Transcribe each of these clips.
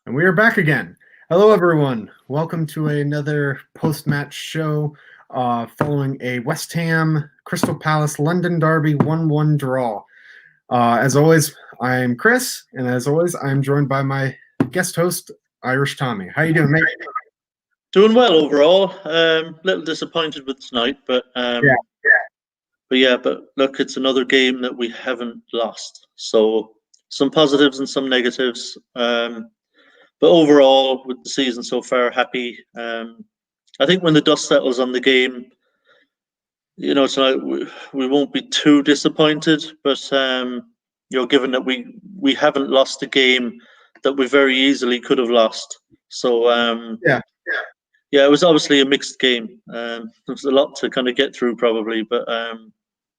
And we are back again. Hello, everyone. Welcome to another post-match show following a West Ham Crystal Palace London Derby 1-1 draw. As always, I'm Chris, and as always, I'm joined by my guest host, Irish Tommy. How you doing, mate? Doing well overall. Little disappointed with tonight, but Yeah. but look, it's another game that we haven't lost. So some positives and some negatives. But overall, with the season so far, happy. I think when the dust settles on the game, tonight we won't be too disappointed. But given that we haven't lost a game that we very easily could have lost. So Yeah. yeah, it was obviously a mixed game. There was a lot to kind of get through, probably, but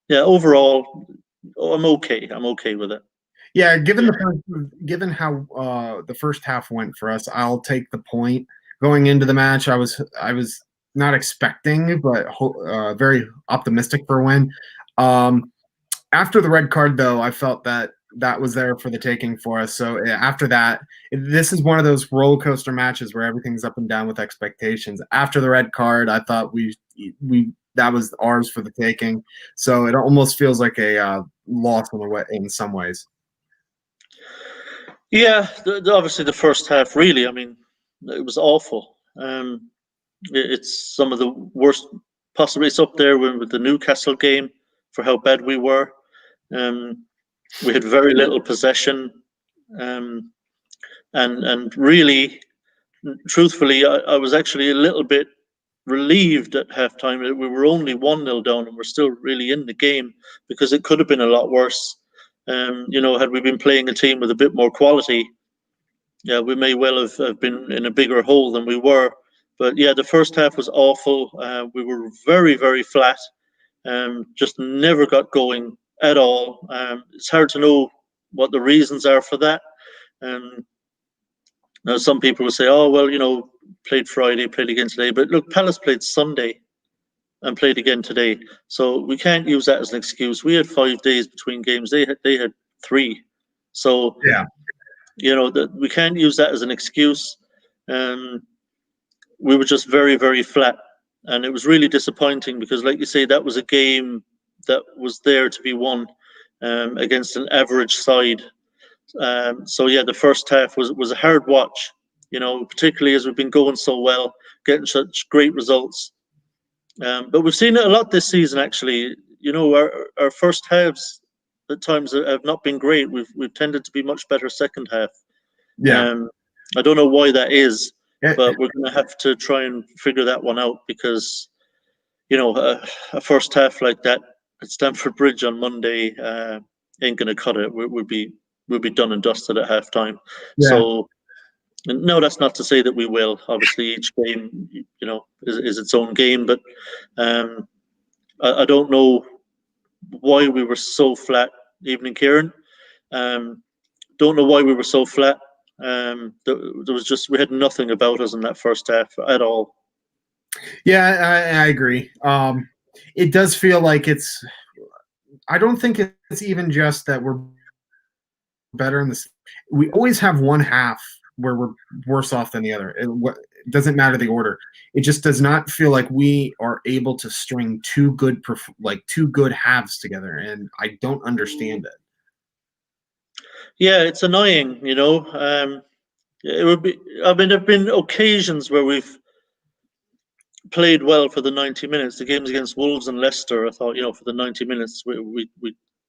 yeah, overall, I'm okay. I'm okay with it. Yeah, given how the first half went for us, I'll take the point. Going into the match, I was not expecting, but very optimistic for a win. After the red card, though, I felt that was there for the taking for us. So after that, this is one of those roller coaster matches where everything's up and down with expectations. After the red card, I thought we that was ours for the taking. So it almost feels like a loss in some ways. Yeah, obviously the first half, really. I mean, it was awful. It's some of the worst. Possibly, it's up there with the Newcastle game for how bad we were. We had very little possession, um, and really, truthfully, I was actually a little bit relieved at halftime that we were only 1-0 down and we're still really in the game, because it could have been a lot worse. Had we been playing a team with a bit more quality, yeah, we may well have been in a bigger hole than we were. But yeah, the first half was awful. We were very, very flat. Just never got going at all. It's hard to know what the reasons are for that. Now, some people will say, "Oh, well, played Friday, played again today." But look, Palace played Sunday and played again today, so we can't use that as an excuse. We had 5 days between games; they had 3. So Yeah. that we can't use that as an excuse. Um, we were just very, very flat, and it was really disappointing because, like you say, that was a game that was there to be won against an average side. So yeah, the first half was a hard watch. Particularly as we've been going so well, getting such great results. But we've seen it a lot this season, actually. Our first halves at times have not been great. We've tended to be much better second half. Yeah. I don't know why that is, Yeah. but we're going to have to try and figure that one out, because a first half like that at Stamford Bridge on Monday ain't going to cut it. We'll be done and dusted at halftime. Yeah. So no, that's not to say that we will. Obviously, each game, is its own game. But I don't know why we were so flat. Evening, Kieran. Don't know why we were so flat. There was just, we had nothing about us in that first half at all. Yeah, I agree. It does feel like I don't think it's even just that we're better in this. We always have one half where we're worse off than the other. It doesn't matter the order. It just does not feel like we are able to string two good halves together, and I don't understand it. Yeah, it's annoying. It would be. I mean, there've been occasions where we've played well for the 90 minutes. The games against Wolves and Leicester, I thought, for the 90 minutes, we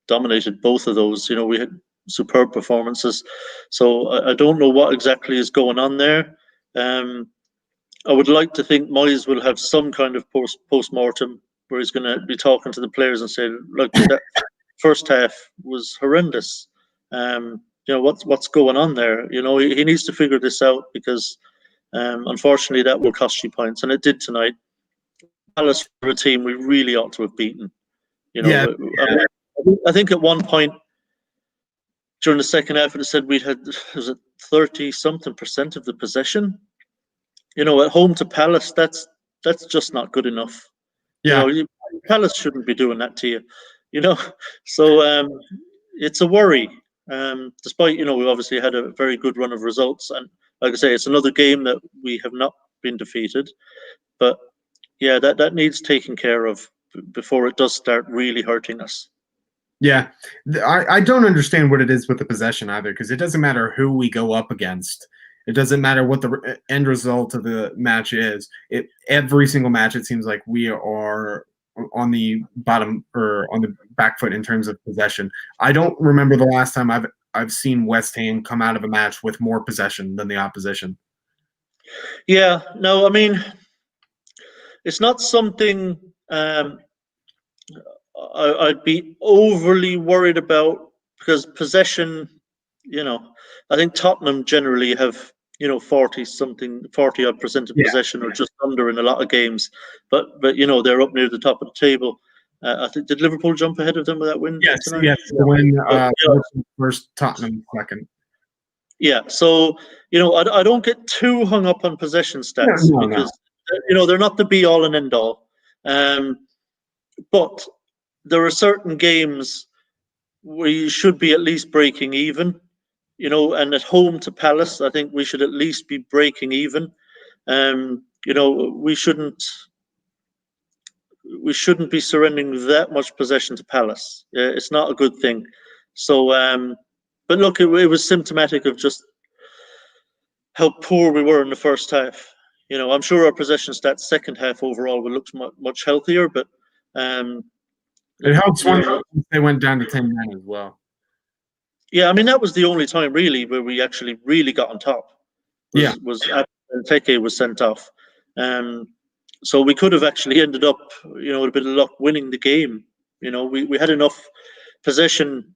dominated both of those. We had superb performances. So I don't know what exactly is going on there. I would like to think Moyes will have some kind of post-mortem where he's going to be talking to the players and say, look, that first half was horrendous. What's going on there? He needs to figure this out, because unfortunately that will cost you points, and it did tonight. Palace were a team we really ought to have beaten. Yeah. I think at one point during the second half it said we'd had, was it 30-something% of the possession? At home to Palace, that's just not good enough. Yeah. Palace shouldn't be doing that to you. So it's a worry. Despite we obviously had a very good run of results, and like I say, it's another game that we have not been defeated. But yeah, that needs taking care of before it does start really hurting us. Yeah, I don't understand what it is with the possession either, because it doesn't matter who we go up against. It doesn't matter what the end result of the match is. Every single match, it seems like we are on the bottom or on the back foot in terms of possession. I don't remember the last time I've seen West Ham come out of a match with more possession than the opposition. Yeah, no, I mean, it's not something I'd be overly worried about, because possession, I think Tottenham generally have 40 odd% of possession, or just under in a lot of games, but they're up near the top of the table. I think, did Liverpool jump ahead of them with that win tonight? Yes, the win first, Tottenham second. Yeah, so I don't get too hung up on possession stats, because they're not the be all and end all. But there are certain games where you should be at least breaking even, and at home to Palace, I think we should at least be breaking even. We shouldn't be surrendering that much possession to Palace. It's not a good thing. So, but look, it was symptomatic of just how poor we were in the first half. I'm sure our possession stats second half overall will look much healthier, but it helps when they went down to 10 men as well. Yeah, I mean, that was the only time really where we actually really got on top. Was Teke was sent off. So we could have actually ended up, with a bit of luck, winning the game. We had enough possession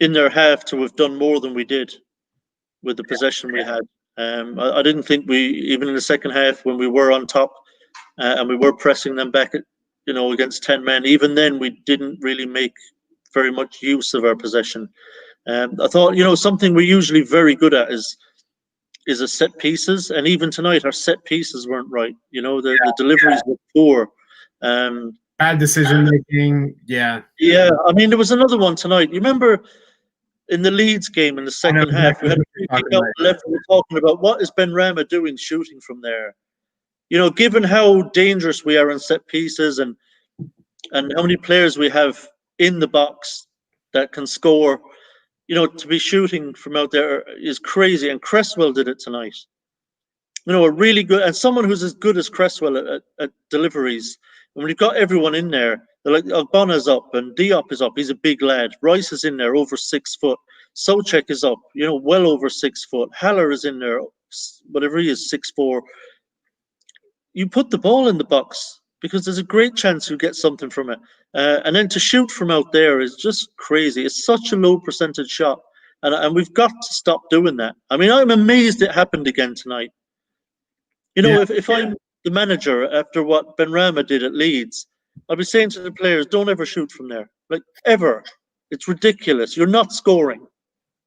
in their half to have done more than we did with the possession we had. I didn't think even in the second half, when we were on top and we were pressing them back at, against 10 men, even then we didn't really make very much use of our possession. I thought, something we're usually very good at is a set pieces, and even tonight our set pieces weren't right. The deliveries were poor. Bad decision making. Yeah. Yeah, I mean, there was another one tonight. You remember in the Leeds game in the second half, we had a left. We were talking about, what is Benrahma doing shooting from there? Given how dangerous we are in set pieces, and how many players we have in the box that can score, to be shooting from out there is crazy. And Cresswell did it tonight. A really good, and someone who's as good as Cresswell at deliveries. And when you've got everyone in there, they're like, Ogbona's up and Diop is up. He's a big lad. Rice is in there, over 6 foot. Soucek is up, well over 6 foot. Haller is in there, whatever he is, 6'4". You put the ball in the box, because there's a great chance you'll get something from it. And then to shoot from out there is just crazy. It's such a low percentage shot. And we've got to stop doing that. I mean, I'm amazed it happened again tonight. If I'm the manager after what Benrahma did at Leeds, I'd be saying to the players, don't ever shoot from there. Like, ever. It's ridiculous. You're not scoring.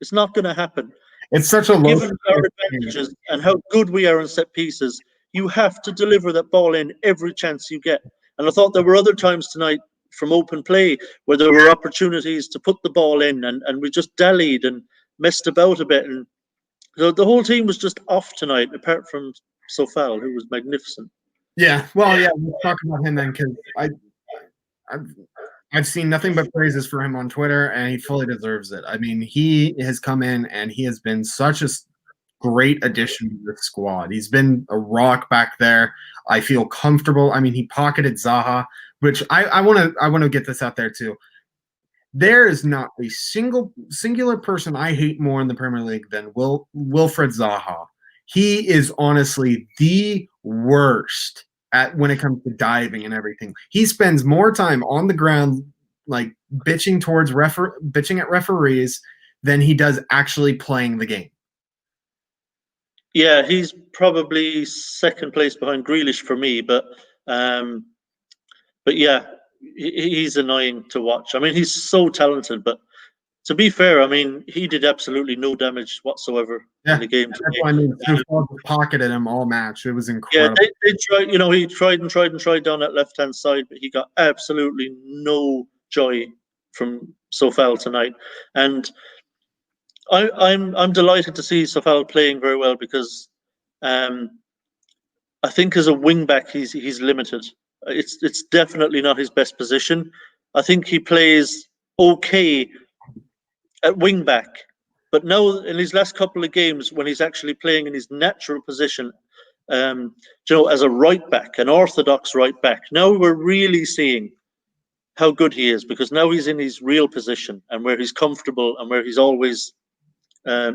It's not going to happen. It's such a low. Given our advantages and how good we are in set pieces, you have to deliver that ball in every chance you get. And I thought there were other times tonight from open play where there were opportunities to put the ball in, and we just dallied and messed about a bit. And the whole team was just off tonight, apart from Sofal, who was magnificent. Yeah, well, yeah, we'll talk about him then, because I've seen nothing but praises for him on Twitter, and he fully deserves it. I mean, he has come in and he has been such a great addition to the squad. He's been a rock back there. I feel comfortable. I mean, he pocketed Zaha, which I want to get this out there too. There is not a singular person I hate more in the Premier League than Wilfred Zaha. He is honestly the worst when it comes to diving and everything. He spends more time on the ground, like bitching at referees, than he does actually playing the game. Yeah, he's probably second place behind Grealish for me, but yeah, he's annoying to watch. I mean, he's so talented, but to be fair, I mean, he did absolutely no damage whatsoever in the game. I mean, pocketed him all match. It was incredible. Yeah, they tried. He tried down that left-hand side, but he got absolutely no joy from Sofal tonight. And I'm delighted to see Sofal playing very well because um, I think as a wing back he's limited. It's definitely not his best position. I think he plays okay at wing back, but now in his last couple of games when he's actually playing in his natural position, as a right back, an orthodox right back, now we're really seeing how good he is because now he's in his real position and where he's comfortable and where he's always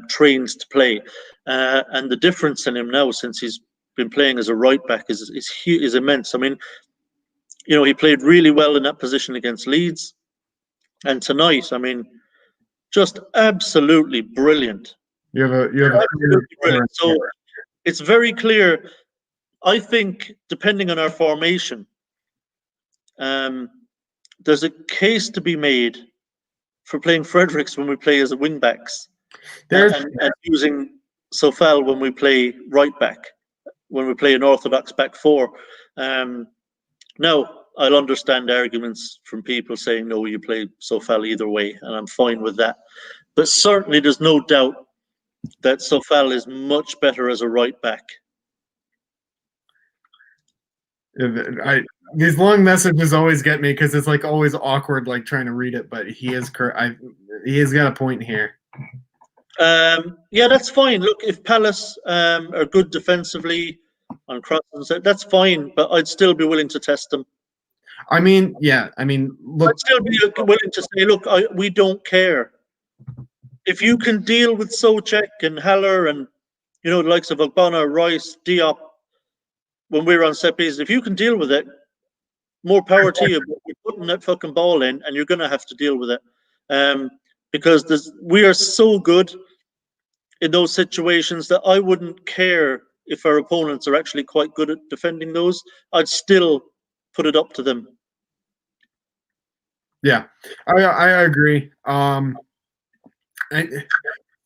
trained to play. And the difference in him now since he's been playing as a right back is immense. I mean, he played really well in that position against Leeds, and tonight, I mean, just absolutely brilliant. Absolutely brilliant. So it's very clear. I think depending on our formation, there's a case to be made for playing Fredericks when we play as a wing backs, and using Sofal when we play right back, when we play an orthodox back four. Now, I'll understand arguments from people saying, no, you play Sofal either way, and I'm fine with that. But certainly there's no doubt that Sofal is much better as a right back. These long messages always get me because it's like always awkward, like trying to read it. But he has got a point here. Yeah, that's fine. Look, if Palace are good defensively on crosses, that's fine. But I'd still be willing to test them. I mean, yeah. I mean, look. I'd still be willing to say, look, we don't care. If you can deal with Souček and Haller and the likes of Ogbonna, Rice, Diop, when we're on set pieces, if you can deal with it, more power to you. But you're putting that fucking ball in, and you're going to have to deal with it, because we are so good in those situations that I wouldn't care if our opponents are actually quite good at defending those. I'd still put it up to them. Yeah, I agree.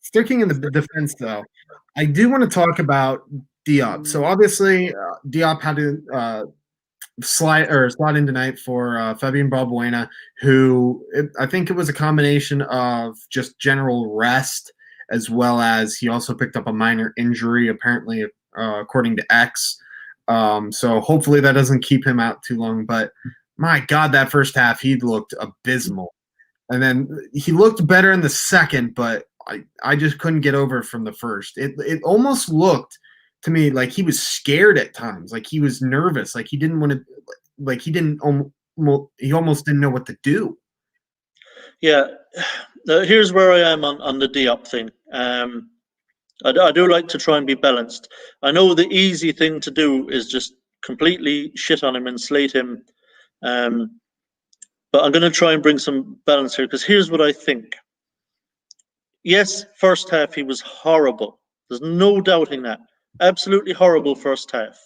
Sticking in the defense, though, I do want to talk about Diop. So obviously, Diop had to slide in tonight for Fabian Balbuena, who I think it was a combination of just general rest as well as he also picked up a minor injury, apparently, according to X. So hopefully that doesn't keep him out too long. But my God, that first half, he looked abysmal. And then he looked better in the second, but I just couldn't get over it from the first. It almost looked to me like he was scared at times, like he was nervous, like he didn't want to, like he almost didn't know what to do. Yeah, here's where I am on the Diop thing. I do like to try and be balanced. I know the easy thing to do is just completely shit on him and slate him. But I'm going to try and bring some balance here because here's what I think. Yes, first half he was horrible. There's no doubting that. Absolutely horrible first half.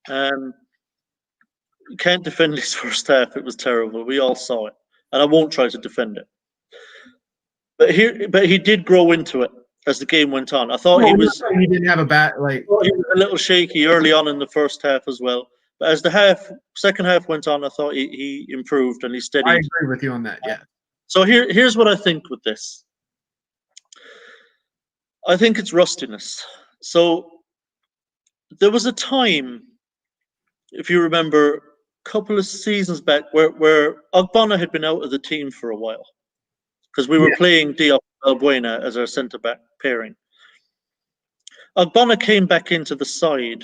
You can't defend his first half. It was terrible. We all saw it. And I won't try to defend it. But he did grow into it as the game went on. I thought he didn't have a bad he was a little shaky early on in the first half as well. But as the second half went on, I thought he improved and he steadied. I agree with you on that, yeah. So here's what I think with this. I think it's rustiness. So there was a time, if you remember, a couple of seasons back where Ogbonna had been out of the team for a while because we were playing Diop Balbuena as our centre-back pairing. Ogbonna came back into the side.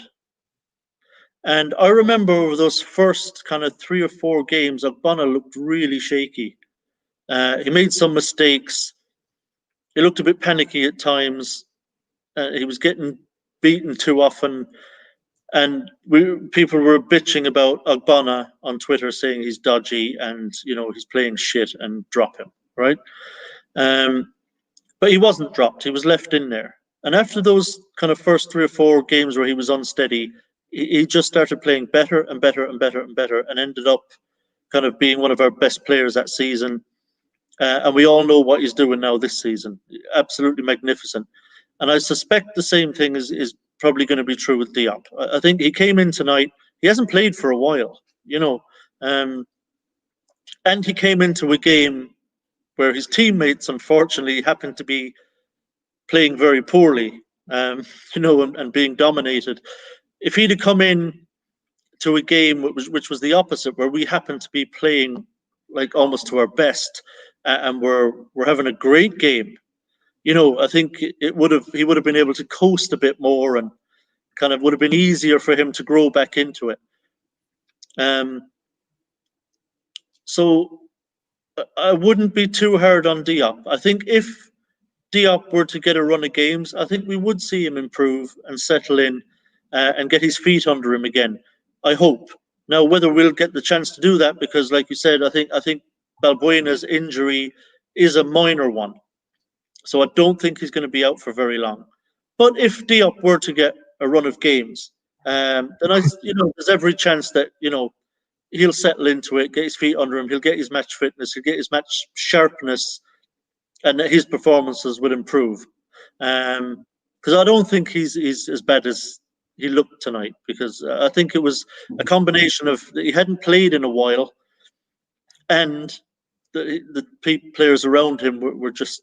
And I remember over those first kind of 3 or 4 games, Ogbonna looked really shaky. He made some mistakes. He looked a bit panicky at times. He was getting beaten too often. And people were bitching about Ogbonna on Twitter saying he's dodgy and, he's playing shit and drop him, right? But he wasn't dropped. He was left in there. And after those kind of first 3 or 4 games where he was unsteady, he just started playing better and better and better and better and ended up kind of being one of our best players that season. And we all know what he's doing now this season. Absolutely magnificent. And I suspect the same thing is probably going to be true with Diop. I think he came in tonight. He hasn't played for a while, and he came into a game where his teammates, unfortunately, happened to be playing very poorly, and being dominated. If he'd have come in to a game which was the opposite, where we happened to be playing like almost to our best, and we're having a great game, I think he would have been able to coast a bit more, and kind of would have been easier for him to grow back into it. So I wouldn't be too hard on Diop. I think if Diop were to get a run of games, I think we would see him improve and settle in, and get his feet under him again. I hope. Now, whether we'll get the chance to do that, because, like you said, I think Balbuena's injury is a minor one, so I don't think he's going to be out for very long. But if Diop were to get a run of games, then there's every chance that he'll settle into it, get his feet under him, he'll get his match fitness, he'll get his match sharpness, and his performances would improve. Because I don't think he's as bad as he looked tonight, because I think it was a combination of he hadn't played in a while, and the players around him were just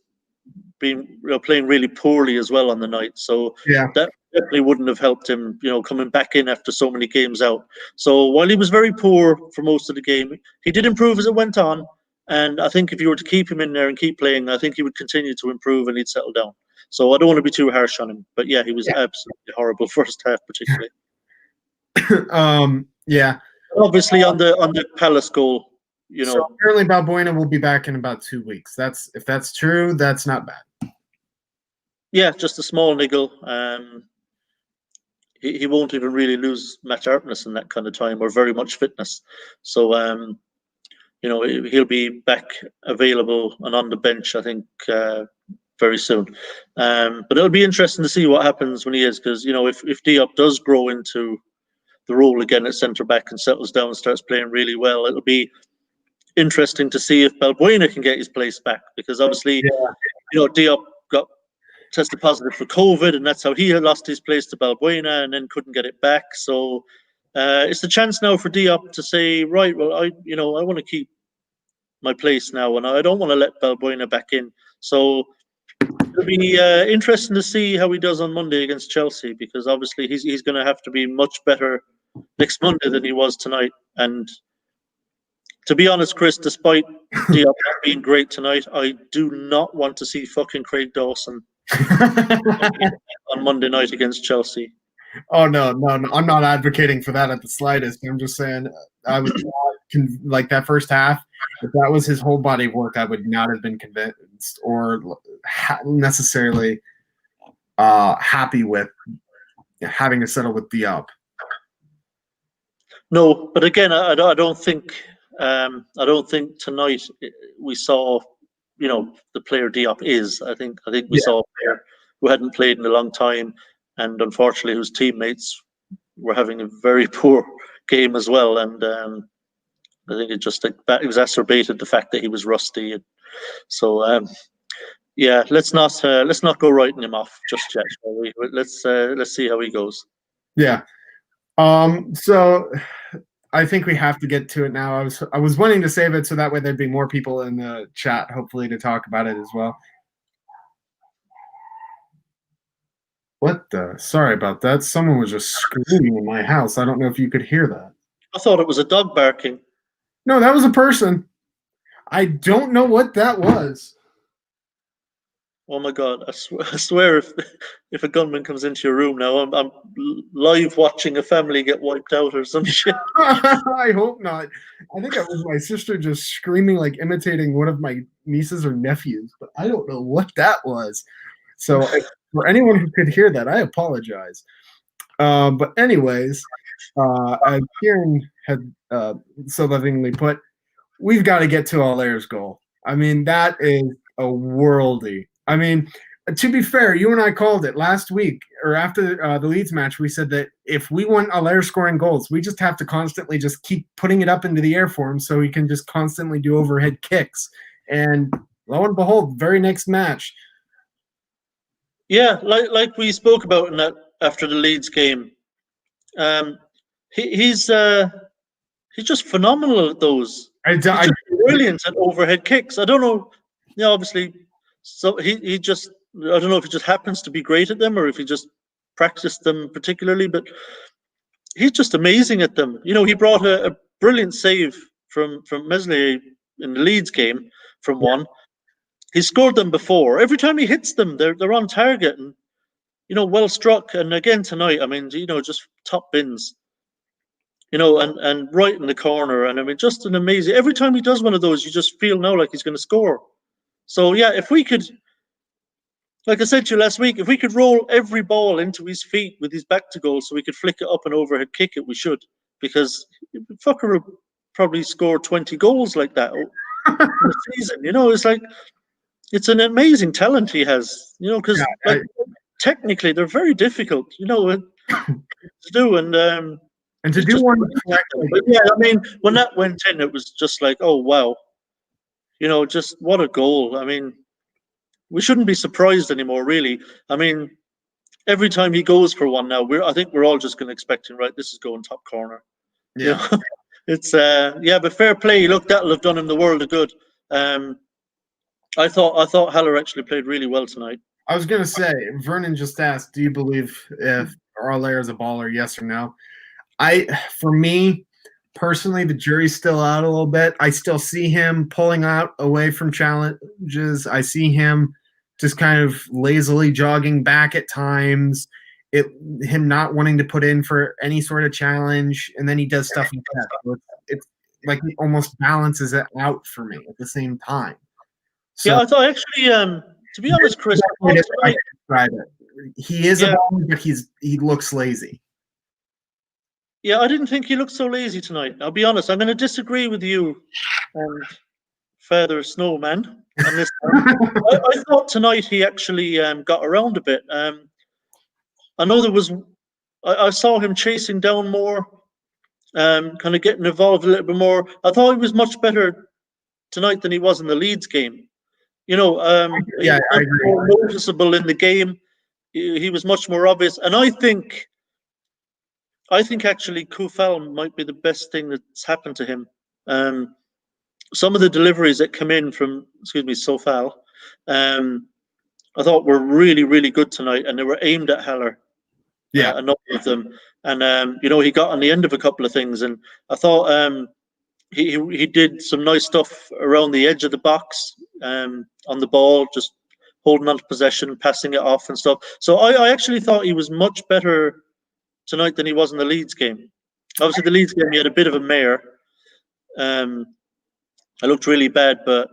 playing really poorly as well on the night. So Yeah. that definitely wouldn't have helped him, coming back in after so many games out. So while he was very poor for most of the game, he did improve as it went on. And I think if you were to keep him in there and keep playing, I think he would continue to improve and he'd settle down. So I don't want to be too harsh on him. But yeah, he was absolutely horrible first half, particularly. Yeah. Obviously on the Palace goal, So apparently Balbuena will be back in about 2 weeks. If that's true, that's not bad. Yeah, just a small niggle. He won't even really lose match sharpness in that kind of time, or very much fitness. So he'll be back available and on the bench, I think, very soon. But it'll be interesting to see what happens when he is, because if Diop does grow into the role again at centre back and settles down and starts playing really well, it'll be interesting to see if Balbuena can get his place back, because obviously, Diop got tested positive for COVID, and that's how he had lost his place to Balbuena and then couldn't get it back. So it's the chance now for Diop to say, right, well, I want to keep my place now, and I don't want to let Balbuena back in. So it'll be interesting to see how he does on Monday against Chelsea, because obviously he's going to have to be much better next Monday than he was tonight. And to be honest, Chris, despite Diop being great tonight, I do not want to see fucking Craig Dawson on Monday night against Chelsea. Oh no! I'm not advocating for that at the slightest. I'm just saying I was not like that first half. If that was his whole body of work, I would not have been convinced or necessarily happy with having to settle with Diop. No, but again, I don't think tonight we saw, the player Diop is. I think we saw a player who hadn't played in a long time, and unfortunately whose teammates were having a very poor game as well. And I think it just exacerbated the fact that he was rusty. And so let's not go writing him off just yet, shall we? Let's see how he goes. Yeah. So I think we have to get to it now. I was wanting to save it so that way there'd be more people in the chat, hopefully, to talk about it as well. What the? Sorry about that. Someone was just screaming in my house. I don't know if you could hear that. I thought it was a dog barking. No, that was a person. I don't know what that was. Oh my God! I swear, if a gunman comes into your room now, I'm live watching a family get wiped out or some shit. I hope not. I think that was my sister just screaming, like imitating one of my nieces or nephews, but I don't know what that was. So for anyone who could hear that, I apologize. But anyways, as Kieran had so lovingly put, we've got to get to Allaire's goal. I mean, that is a worldie. I mean, to be fair, you and I called it last week or after the Leeds match. We said that if we want Allaire scoring goals, we just have to constantly just keep putting it up into the air for him so he can just constantly do overhead kicks. And lo and behold, very next match. Yeah, like we spoke about in that after the Leeds game, he's just phenomenal at those. He's just brilliant at overhead kicks. I don't know, obviously, so he just I don't know if he just happens to be great at them or if he just practiced them particularly, but he's just amazing at them. You know, he brought a brilliant save from Meslier in the Leeds game from one. He scored them before. Every time he hits them, they're on target and, you know, well struck. And again tonight, I mean, you know, just top bins. You know, and right in the corner. And I mean, just an amazing. Every time he does one of those, you just feel now like he's going to score. So yeah, if we could, like I said to you last week, if we could roll every ball into his feet with his back to goal, so we could flick it up and overhead kick it, we should, because fucker would probably score 20 goals like that in a season. You know, it's like it's an amazing talent he has. You know, because like technically they're very difficult. You know, to do and to do one correctly. But yeah, I mean, when that went in, it was just like, oh wow, you know, just what a goal. I mean, we shouldn't be surprised anymore, really. I mean, every time he goes for one now, I think we're all just going to expect him, right? This is going top corner. Yeah, you know? It's yeah, but fair play. Look, that'll have done him the world of good. I thought Haller actually played really well tonight. I was gonna say, Vernon just asked, do you believe if Arlaire is a baller, yes or no? For me personally, the jury's still out a little bit. I still see him pulling out away from challenges. I see him just kind of lazily jogging back at times. Him not wanting to put in for any sort of challenge, and then he does stuff like that. So it's like he almost balances it out for me at the same time. So, yeah, I thought actually, to be honest, Chris, he is a baller, but he looks lazy. Yeah, I didn't think he looked so lazy tonight. I'll be honest. I'm going to disagree with you, Feather Snowman. On this I thought tonight he actually got around a bit. I know there was. I saw him chasing down more, kind of getting involved a little bit more. I thought he was much better tonight than he was in the Leeds game. You know, yeah, he was more noticeable in the game. He was much more obvious, and I think actually Kufal might be the best thing that's happened to him. Some of the deliveries that come in from, Sofal, I thought were really, really good tonight, and they were aimed at Haller. Yeah, a number of them, and you know, he got on the end of a couple of things, and I thought he did some nice stuff around the edge of the box, on the ball, just holding on to possession, passing it off and stuff. So I actually thought he was much better tonight than he was in the Leeds game. Obviously, the Leeds game, he had a bit of a mare. I looked really bad, but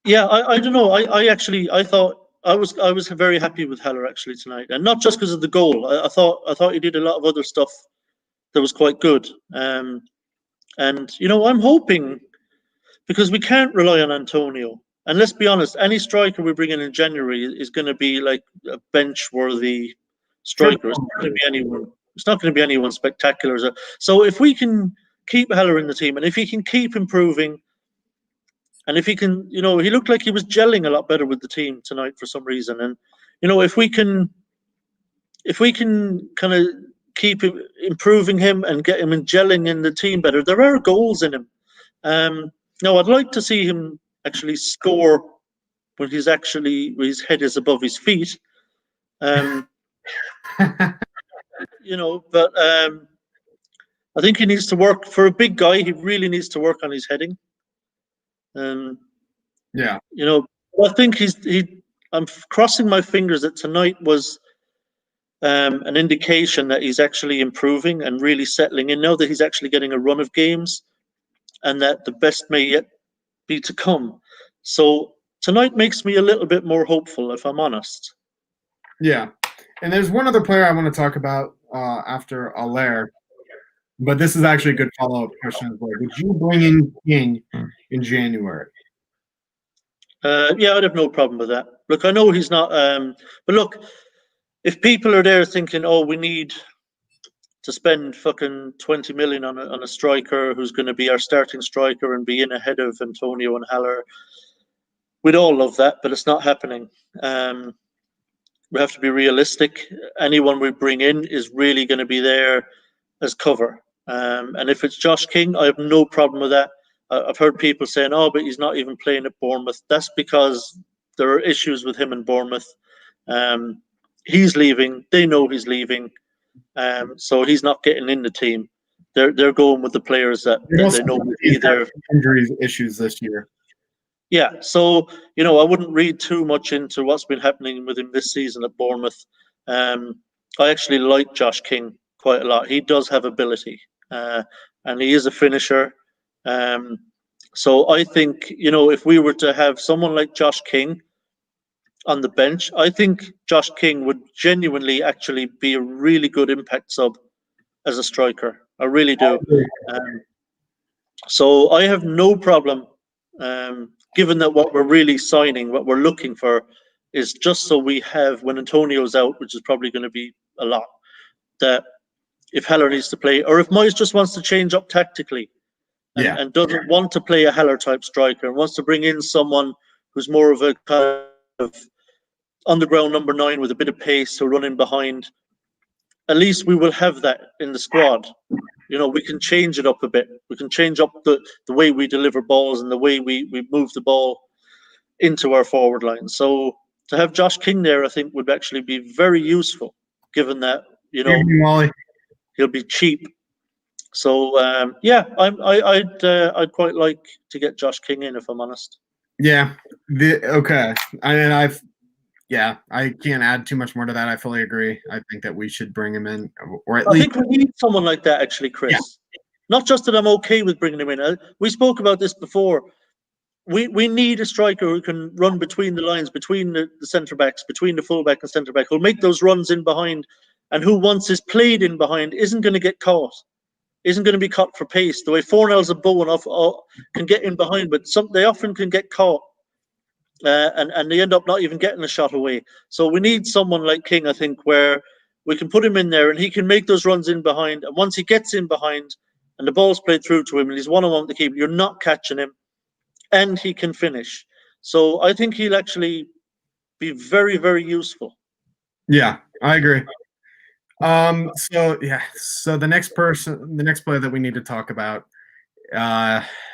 yeah, I don't know. I thought I was very happy with Haller actually tonight, and not just because of the goal. I thought he did a lot of other stuff that was quite good. And you know, I'm hoping, because we can't rely on Antonio. And let's be honest, any striker we bring in January is going to be like a bench-worthy striker. It's not going to be anyone. It's not going to be anyone spectacular. So if we can keep Haller in the team, and if he can keep improving, and if he can, you know, he looked like he was gelling a lot better with the team tonight for some reason. And you know, if we can kind of keep improving him and get him in gelling in the team better, there are goals in him. No, I'd like to see him actually score when his head is above his feet. You know, but I think he needs to work. For a big guy, he really needs to work on his heading. Yeah. You know, I think I'm crossing my fingers that tonight was an indication that he's actually improving and really settling in now, that he's actually getting a run of games, and that the best may yet be to come. So tonight makes me a little bit more hopeful, if I'm honest. Yeah. And there's one other player I want to talk about after Allaire, but this is actually a good follow-up question as well. Would you bring in King in January? Yeah, I'd have no problem with that. Look, I know he's not, but look, if people are there thinking, oh, we need to spend fucking 20 million on a striker who's going to be our starting striker and be in ahead of Antonio and Haller, we'd all love that, but it's not happening. We have to be realistic. Anyone we bring in is really going to be there as cover. And if it's Josh King, I have no problem with that. I've heard people saying, "Oh, but he's not even playing at Bournemouth." That's because there are issues with him in Bournemouth. He's leaving. They know he's leaving, so he's not getting in the team. They're going with the players that they know will be there. Injuries issues this year. Yeah, so I wouldn't read too much into what's been happening with him this season at Bournemouth. I actually like Josh King quite a lot. He does have ability, and he is a finisher. So I think if we were to have someone like Josh King on the bench, I think Josh King would genuinely actually be a really good impact sub as a striker. I really do. So I have no problem, given that what we're really signing, what we're looking for, is just so we have, when Antonio's out, which is probably going to be a lot, that if Haller needs to play, or if Moyes just wants to change up tactically and doesn't want to play a Haller type striker and wants to bring in someone who's more of a kind of underground number 9 with a bit of pace to run in behind, at least we will have that in the squad. We can change it up a bit. We can change up the way we deliver balls and the way we move the ball into our forward line. So to have Josh King there, I think, would actually be very useful, given that he'll be cheap. So I'd quite like to get Josh King in, if I'm honest. Yeah. Okay. I can't add too much more to that. I fully agree. I think that we should bring him in, or at least. I think we need someone like that, actually, Chris. Yeah. Not just that I'm okay with bringing him in. We spoke about this before. We need a striker who can run between the lines, between the centre backs, between the fullback and centre back, who'll make those runs in behind, and who, once is played in behind, isn't going to get caught, isn't going to be caught for pace. The way Fornells and Bowen can get in behind, but they often can get caught. And they end up not even getting a shot away. So we need someone like King, I think, where we can put him in there and he can make those runs in behind. And once he gets in behind and the ball's played through to him and he's one-on-one to keep, you're not catching him, and he can finish. So I think he'll actually be very, very useful. Yeah, I agree. So the next player that we need to talk about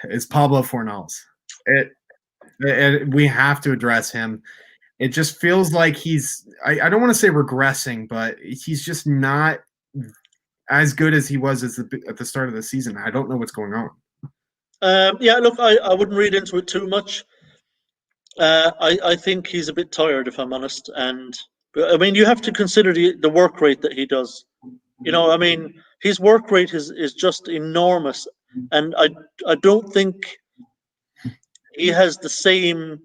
is Pablo Fornals. We have to address him. It just feels like I don't want to say regressing, but he's just not as good as he was at the start of the season. I don't know what's going on. Look, I wouldn't read into it too much. I think he's a bit tired, if I'm honest. I mean, you have to consider the work rate that he does. I mean, his work rate is just enormous. And I don't think he has the same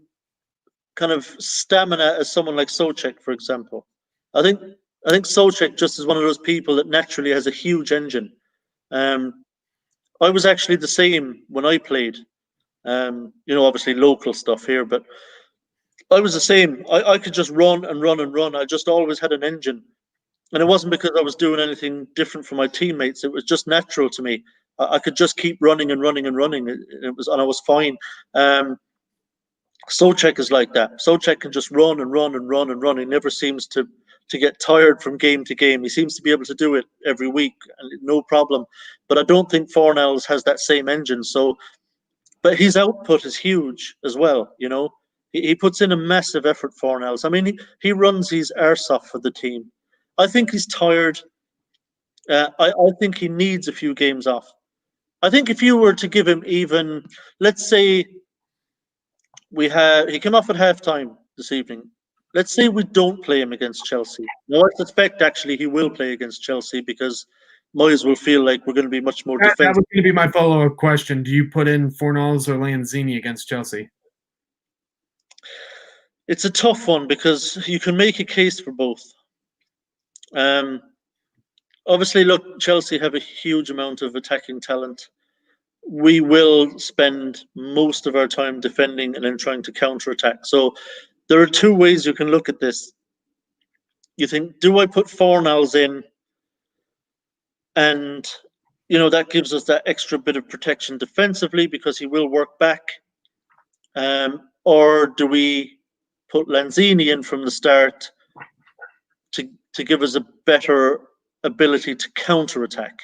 kind of stamina as someone like Souček, for example. I think Souček just is one of those people that naturally has a huge engine. I was actually the same when I played. Obviously local stuff here, but I was the same. I could just run and run and run. I just always had an engine. And it wasn't because I was doing anything different from my teammates. It was just natural to me. I could just keep running and running and running. And I was fine. Souček is like that. Souček can just run and run and run and run. He never seems to get tired from game to game. He seems to be able to do it every week, and no problem. But I don't think Fornells has that same engine. But his output is huge as well. He puts in a massive effort, Fornells. I mean, he runs his arse off for the team. I think he's tired. I think he needs a few games off. I think if you were to give him even, let's say, he came off at halftime this evening. Let's say we don't play him against Chelsea. Now, I suspect actually he will play against Chelsea because Moyes will feel like we're going to be much more defensive. That was going to be my follow-up question. Do you put in Fornals or Lanzini against Chelsea? It's a tough one because you can make a case for both. Obviously, look, Chelsea have a huge amount of attacking talent. We will spend most of our time defending and then trying to counter-attack. So there are two ways you can look at this. You think, do I put Fornals in? And, that gives us that extra bit of protection defensively because he will work back. Or do we put Lanzini in from the start to give us a better ability to counter-attack?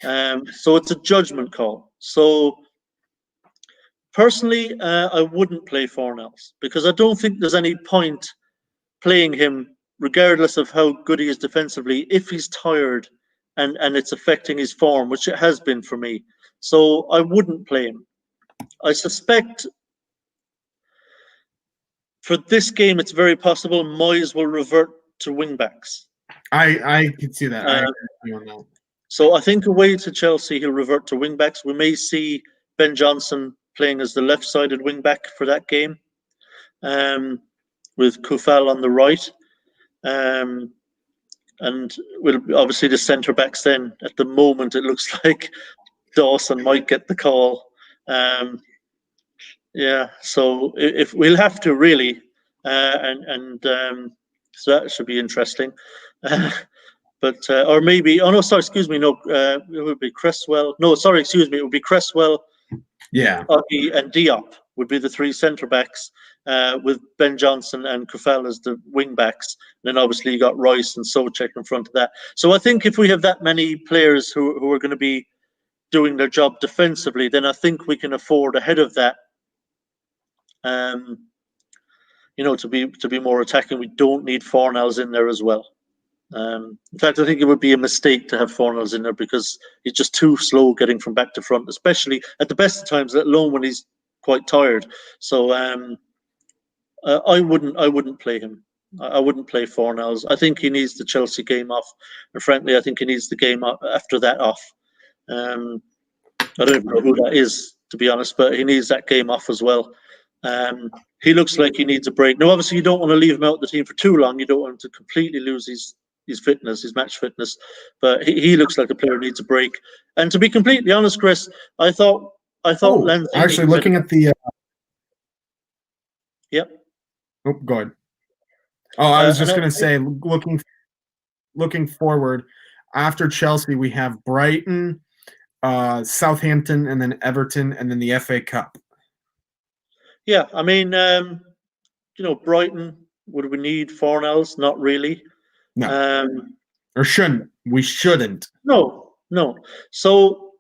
So it's a judgment call. So Personally, I wouldn't play Fornals because I don't think there's any point playing him, regardless of how good he is defensively, if he's tired and it's affecting his form, which it has been for me. So I wouldn't play him. I suspect for this game, it's very possible Moyes will revert to wingbacks. I can see that. I agree with you on that. So I think away to Chelsea, he'll revert to wingbacks. We may see Ben Johnson playing as the left-sided wingback for that game, with Kufal on the right. And we'll obviously the centre backs then. At the moment, it looks like Dawson might get the call. Yeah, so if we'll have to really, so that should be interesting. But or maybe excuse me, no, it would be Cresswell. No, sorry, excuse me, it would be Cresswell. Yeah, Oggy and Diop would be the three centre backs, with Ben Johnson and Kufal as the wing backs. And then obviously you got Rice and Soucek in front of that. So I think if we have that many players who are going to be doing their job defensively, then I think we can afford ahead of that. To be more attacking. We don't need Fornals in there as well. In fact, I think it would be a mistake to have Fornals in there because he's just too slow getting from back to front, especially at the best of times, let alone when he's quite tired. So I wouldn't play him. I wouldn't play Fornals. I think he needs the Chelsea game off, and frankly, I think he needs the game after that off. I don't even know who that is, to be honest, but he needs that game off as well. He looks like he needs a break. Now, obviously, you don't want to leave him out of the team for too long. You don't want him to completely lose his fitness, his match fitness. But he looks like a player who needs a break. And to be completely honest, Chris, I thought Lanzini actually looking at the. Yep. Oh, go ahead. Oh, I was just going to say, looking forward, after Chelsea, we have Brighton, Southampton, and then Everton, and then the FA Cup. Yeah, I mean, Brighton, would we need Fornals? Not really. No. Or shouldn't. We shouldn't. No. So,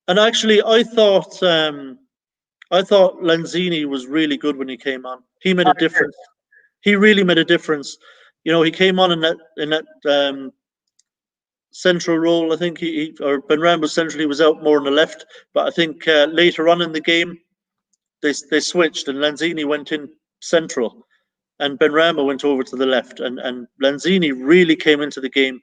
and actually, I thought Lanzini was really good when he came on. He made a difference. He really made a difference. He came on in that central role. I think Benrahma centrally was out more on the left, but I think later on in the game, they switched and Lanzini went in central and Benrahma went over to the left, and Lanzini really came into the game.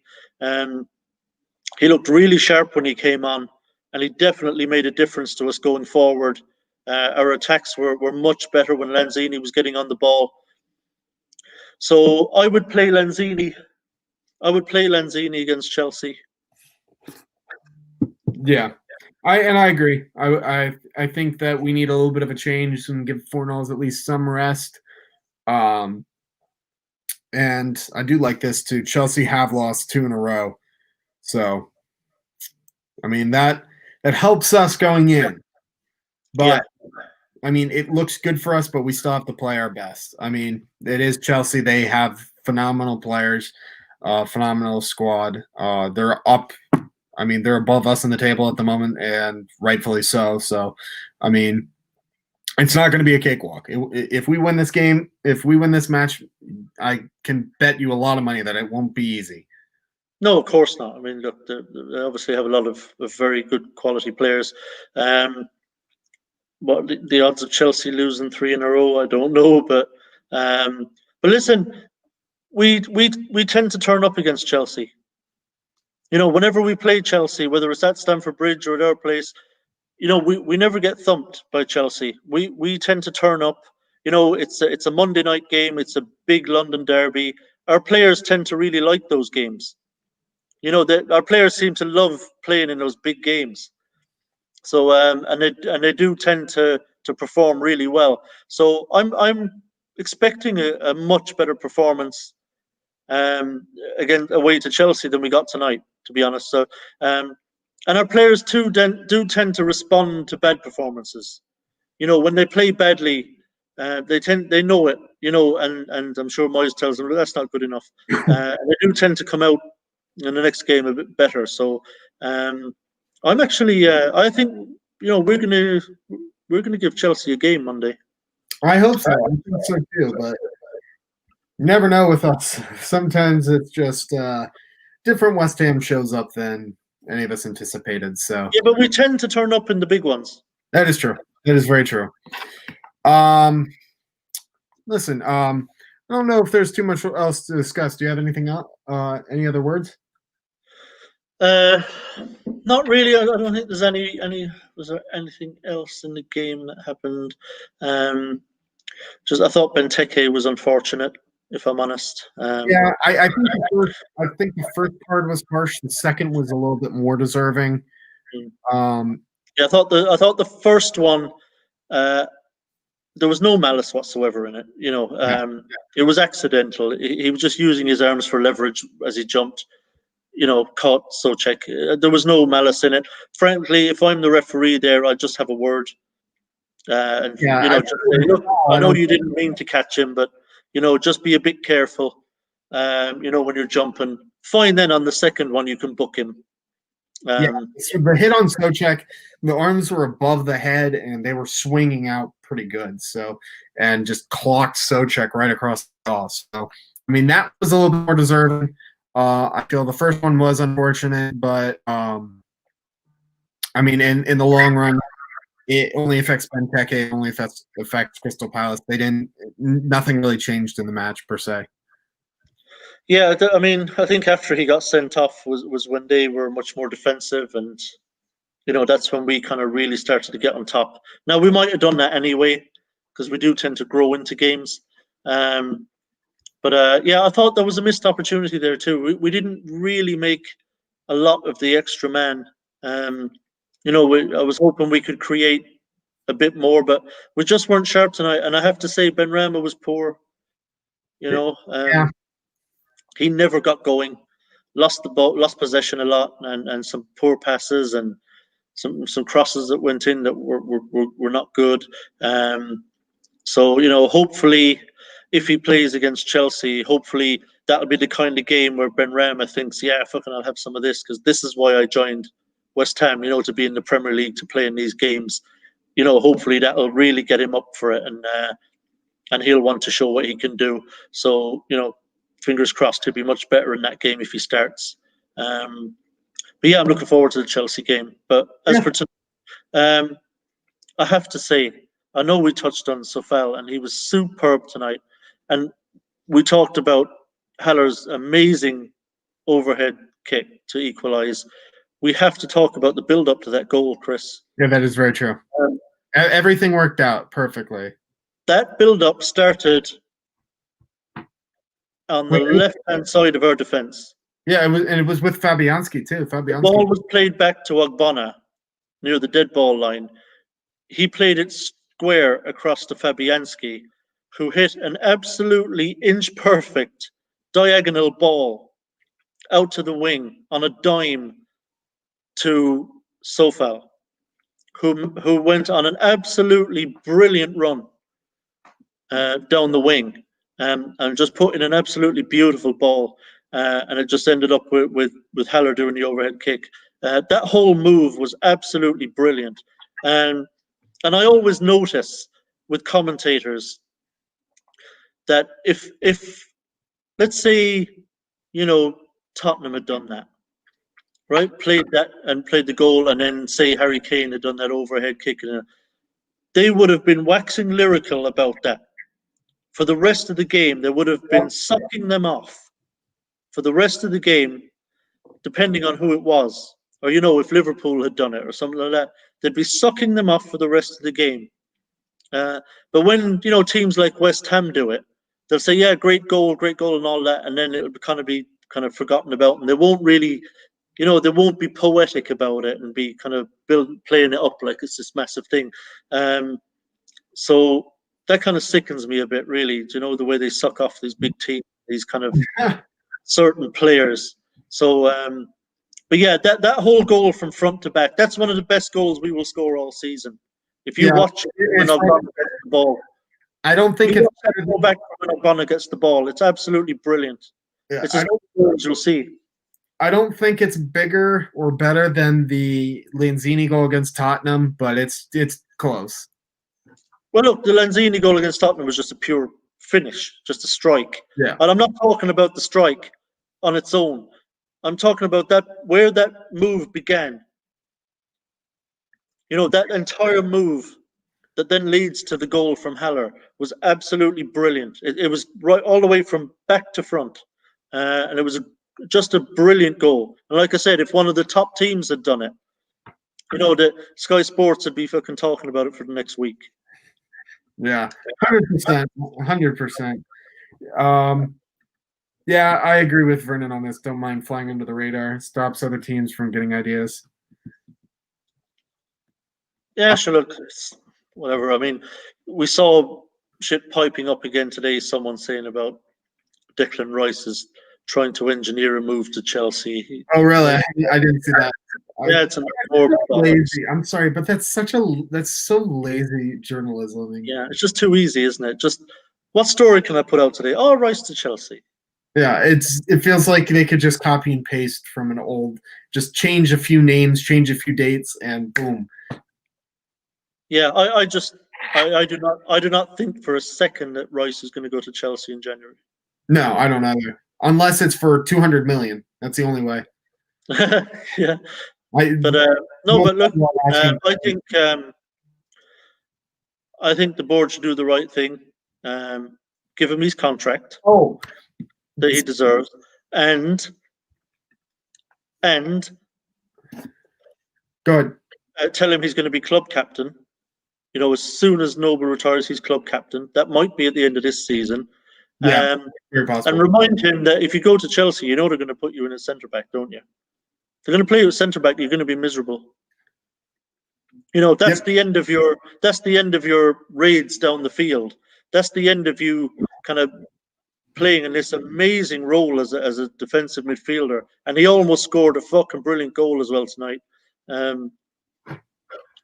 He looked really sharp when he came on, and he definitely made a difference to us going forward. Our attacks were much better when Lanzini was getting on the ball. So I would play Lanzini. I would play Lanzini against Chelsea. Yeah. I agree. I think that we need a little bit of a change and give Fornals at least some rest. And I do like this too. Chelsea have lost 2 in a row. So I mean that helps us going in. But yeah. I mean, it looks good for us, but we still have to play our best. I mean, it is Chelsea. They have phenomenal players, phenomenal squad. They're up. I mean, they're above us on the table at the moment, and rightfully so. So, I mean, it's not going to be a cakewalk. If we win this game, if we win this match, I can bet you a lot of money that it won't be easy. No, of course not. I mean, look, they obviously have a lot of very good quality players. What the odds of Chelsea losing 3 in a row, I don't know. But listen, we tend to turn up against Chelsea. Whenever we play Chelsea, whether it's at Stamford Bridge or at our place, we never get thumped by Chelsea. We tend to turn up. It's a Monday night game. It's a big London derby. Our players tend to really like those games. Our players seem to love playing in those big games. So and they do tend to perform really well. So I'm expecting a much better performance again away to Chelsea than we got tonight, to be honest. So and our players too do tend to respond to bad performances. When they play badly, they know it. And I'm sure Moyes tells them that's not good enough. They do tend to come out in the next game a bit better. So I'm actually I think we're going to we're going to give Chelsea a game Monday. I hope so. I think so too, but you never know with us. Sometimes it's just different West Ham shows up than any of us anticipated. So yeah, but we tend to turn up in the big ones. That is true. That is very true. Listen, I don't know if there's too much else to discuss. Do you have anything else? Any other words? Not really. I don't think there's any. Was there anything else in the game that happened? Just I thought Benteke was unfortunate, if I'm honest. Yeah, I think the first part was harsh. The second was a little bit more deserving. Yeah, I thought the first one, there was no malice whatsoever in it. It was accidental. He was just using his arms for leverage as he jumped. Caught Souček. There was no malice in it. Frankly, if I'm the referee there, I'd just have a word. I know you didn't mean to catch him, but just be a bit careful. When you're jumping. Fine, then on the second one you can book him. So the hit on Souček, the arms were above the head and they were swinging out pretty good. So and just clocked Souček right across the jaw. So I mean that was a little bit more deserving. I feel the first one was unfortunate, but I mean in the long run. It only affects Benteke. It only affects Crystal Palace. Nothing really changed in the match per se. Yeah, I mean, I think after he got sent off was when they were much more defensive, and that's when we kind of really started to get on top. Now we might have done that anyway because we do tend to grow into games. But I thought there was a missed opportunity there too. We didn't really make a lot of the extra man. I was hoping we could create a bit more, but we just weren't sharp tonight. And I have to say, Benrahma was poor. He never got going, lost the ball, lost possession a lot, and some poor passes and some crosses that went in that were not good. So hopefully, if he plays against Chelsea, hopefully that'll be the kind of game where Benrahma thinks, yeah, fucking, I'll have some of this because this is why I joined West Ham, to be in the Premier League, to play in these games. Hopefully that'll really get him up for it, and he'll want to show what he can do. So, fingers crossed he'll be much better in that game if he starts. But yeah, I'm looking forward to the Chelsea game. But as for tonight, I have to say, I know we touched on Sofal, and he was superb tonight. And we talked about Haller's amazing overhead kick to equalise. We have to talk about the build-up to that goal, Chris. Yeah, that is very true. Everything worked out perfectly. That build-up started on the left-hand side of our defence. Yeah, it was with Fabianski too. The ball was played back to Ogbonna near the dead ball line. He played it square across to Fabianski, who hit an absolutely inch-perfect diagonal ball out to the wing on a dime to Sofal, who went on an absolutely brilliant run down the wing and just put in an absolutely beautiful ball. And it just ended up with Haller doing the overhead kick. That whole move was absolutely brilliant. And I always notice with commentators that if let's say, Tottenham had done that, right? Played the goal, and then say Harry Kane had done that overhead kick, and they would have been waxing lyrical about that. For the rest of the game, they would have been sucking them off. For the rest of the game, depending on who it was, or if Liverpool had done it or something like that, they'd be sucking them off for the rest of the game. But when teams like West Ham do it, they'll say, "Yeah, great goal," and all that, and then it'll be kind of forgotten about, and they won't really, they won't be poetic about it and be kind of playing it up like it's this massive thing. So that kind of sickens me a bit, really. The way they suck off these big teams, these kind of certain players. So, but yeah, that whole goal from front to back, that's one of the best goals we will score all season. If you watch it when Ogbonna gets the ball, I don't think it's go back when Ogbonna gets the ball. It's absolutely brilliant. Yeah, it's as good as you'll see. I don't think it's bigger or better than the Lanzini goal against Tottenham, but it's close. Well, look, the Lanzini goal against Tottenham was just a pure finish, just a strike. Yeah. And I'm not talking about the strike on its own. I'm talking about that where that move began. That entire move that then leads to the goal from Haller was absolutely brilliant. It was right all the way from back to front, and it was just a brilliant goal. And like I said, if one of the top teams had done it, the Sky Sports would be fucking talking about it for the next week. Yeah, 100%, 100%. Yeah, I agree with Vernon on this. Don't mind flying under the radar. Stops other teams from getting ideas. Yeah, sure. Look, whatever. I mean, we saw shit piping up again today. Someone saying about Declan Rice is trying to engineer a move to Chelsea. Oh, really? I didn't see that. Yeah, it's more lazy. I'm sorry, but that's so lazy journalism. Yeah, it's just too easy, isn't it? Just what story can I put out today? Oh, Rice to Chelsea. Yeah, it feels like they could just copy and paste from an old, just change a few names, change a few dates, and boom. Yeah, I do not think for a second that Rice is going to go to Chelsea in January. No, I don't either. Unless it's for 200 million. That's the only way. Yeah. But look, I think the board should do the right thing. Give him his contract. Oh, that he deserves, and good. Tell him he's going to be club captain. As soon as Noble retires, he's club captain. That might be at the end of this season. Yeah, very possible. And remind him that if you go to Chelsea, they're going to put you in a centre back, don't you? If they're going to play you at centre back, you're going to be miserable. That's the end of your raids down the field. That's the end of you kind of playing in this amazing role as a defensive midfielder, and he almost scored a fucking brilliant goal as well tonight,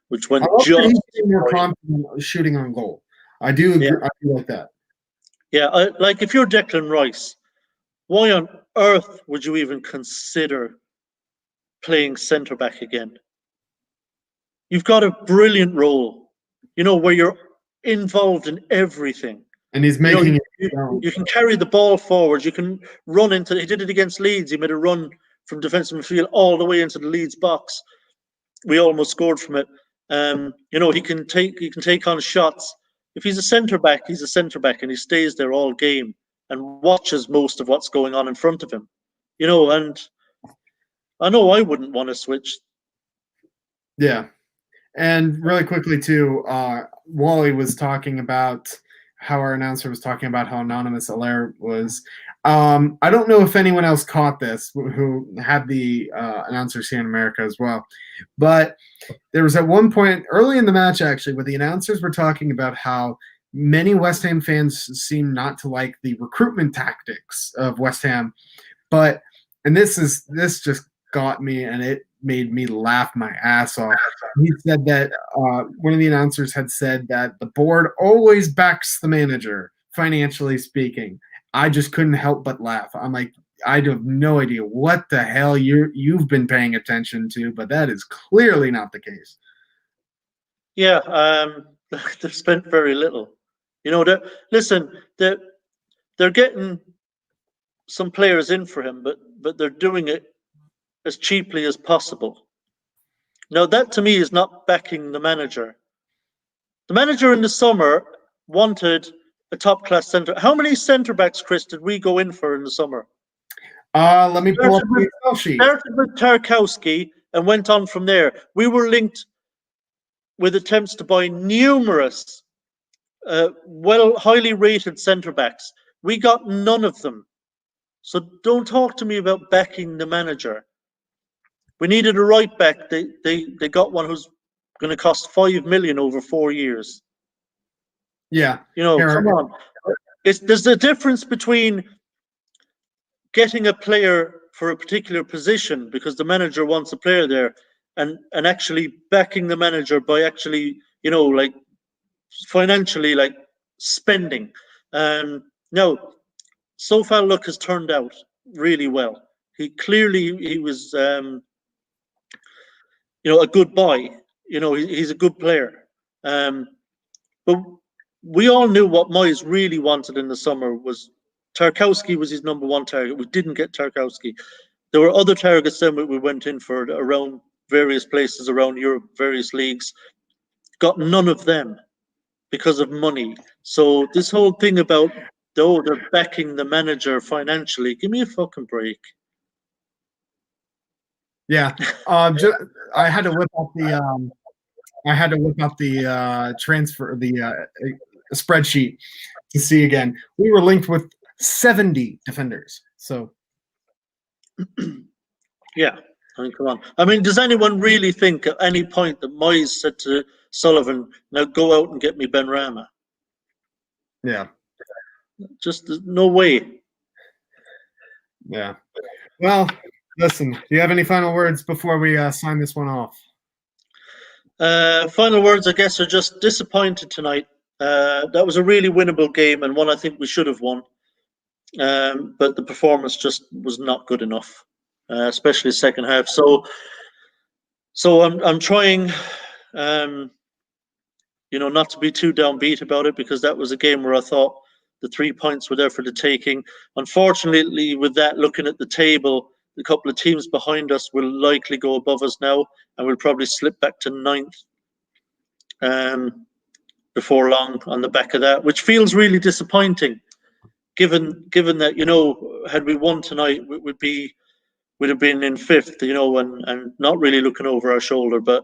which went just more confident shooting on goal. I do agree. I do like that. Yeah, like if you're Declan Rice, why on earth would you even consider playing centre back again? You've got a brilliant role, where you're involved in everything. And he's making you can carry the ball forward. You can run into. He did it against Leeds. He made a run from defensive midfield all the way into the Leeds box. We almost scored from it. He can take on shots. If he's a centre back, he's a centre back, and he stays there all game and watches most of what's going on in front of him. And I know I wouldn't want to switch. Yeah, and really quickly too, Wally was talking about how our announcer was talking about how anonymous Allaire was. I don't know if anyone else caught this who had the announcers here in America as well, but there was at one point early in the match actually where the announcers were talking about how many West Ham fans seem not to like the recruitment tactics of West Ham, and this just got me and it made me laugh my ass off. He said that one of the announcers had said that the board always backs the manager, financially speaking. I just couldn't help but laugh. I'm like, I have no idea what the hell you've been paying attention to, but that is clearly not the case. Yeah, they've spent very little. They're getting some players in for him, but they're doing it as cheaply as possible. Now, that to me is not backing the manager. The manager in the summer wanted a top-class centre. How many centre backs, Chris, did we go in for in the summer? Let me pull up the Excel sheet. Started with Tarkowski and went on from there. We were linked with attempts to buy numerous, highly rated centre backs. We got none of them. So don't talk to me about backing the manager. We needed a right back. They got one who's going to cost $5 million over 4 years. Yeah, come on. There's a difference between getting a player for a particular position because the manager wants a player there, and actually backing the manager by actually like financially like spending. Now, so far, look has turned out really well. He was a good buy. He's a good player. But we all knew what Moyes really wanted in the summer was Tarkowski was his number one target. We didn't get Tarkowski. There were other targets then we went in for around various places around Europe, various leagues. Got none of them because of money. So this whole thing about they're backing the manager financially, give me a fucking break. Yeah, I had to whip up the transfer spreadsheet to see again. We were linked with 70 defenders. So yeah, I mean, come on. I mean, does anyone really think at any point that Moyes said to Sullivan, "Now go out and get me Benrahma"? yeah, Just no way. yeah. Well, listen. Do you have any final words before we sign this one off? Final words, I guess, are just disappointed tonight. That was a really winnable game and one I think we should have won. But the performance just was not good enough, especially second half. So I'm trying, not to be too downbeat about it, because that was a game where I thought the 3 points were there for the taking. Unfortunately, with that, looking at the table, the couple of teams behind us will likely go above us now, and we'll probably slip back to ninth before long on the back of that, which feels really disappointing. Given that, had we won tonight, we'd have been in fifth, and not really looking over our shoulder. But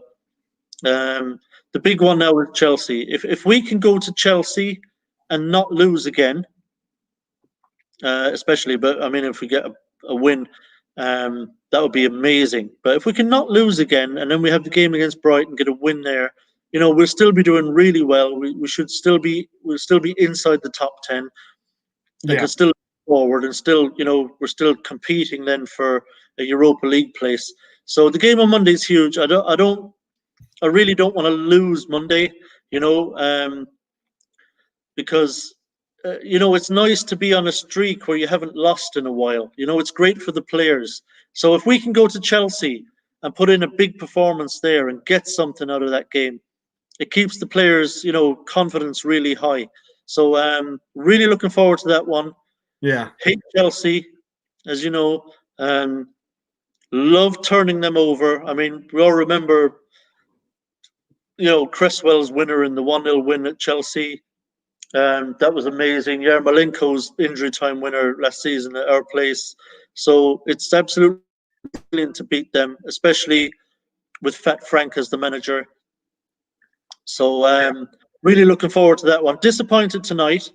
the big one now with Chelsea. If we can go to Chelsea and not lose again, especially, but I mean, if we get a win, that would be amazing. But if we can not lose again, and then we have the game against Brighton, get a win there, we'll still be doing really well. We'll still be inside the top 10. And can still forward and still, we're still competing then for a Europa League place. So the game on Monday is huge. I really don't want to lose Monday, because it's nice to be on a streak where you haven't lost in a while. It's great for the players. So if we can go to Chelsea and put in a big performance there and get something out of that game, it keeps the players, confidence really high. So really looking forward to that one. Yeah. Hate Chelsea, as you know. Love turning them over. I mean, we all remember, Cresswell's winner in the 1-0 win at Chelsea. That was amazing. Yarmolenko's injury time winner last season at our place. So it's absolutely brilliant to beat them, especially with Fat Frank as the manager. So really looking forward to that one. Disappointed tonight,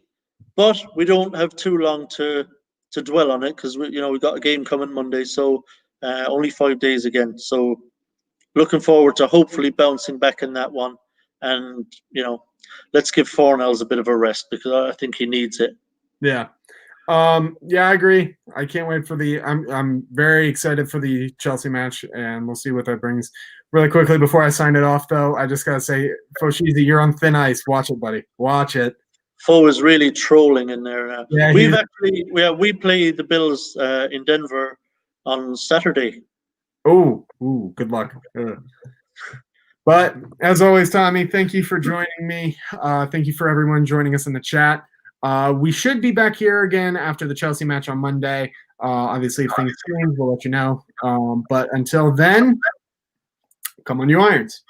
but we don't have too long to dwell on it, because we got a game coming Monday, so only 5 days again. So looking forward to hopefully bouncing back in that one, and let's give Fornells a bit of a rest, because I think he needs it. Yeah. Yeah, I agree. I can't wait for I'm very excited for the Chelsea match, and we'll see what that brings. Really quickly before I sign it off, though, I just gotta say, Foshizi, you're on thin ice. Watch it, buddy. Watch it. Foe is really trolling in there now. Yeah, we play the Bills in Denver on Saturday. Oh, good luck. But as always, Tommy, thank you for joining me. Thank you for everyone joining us in the chat. We should be back here again after the Chelsea match on Monday. Obviously, if things change, we'll let you know. But until then, come on, you Irons.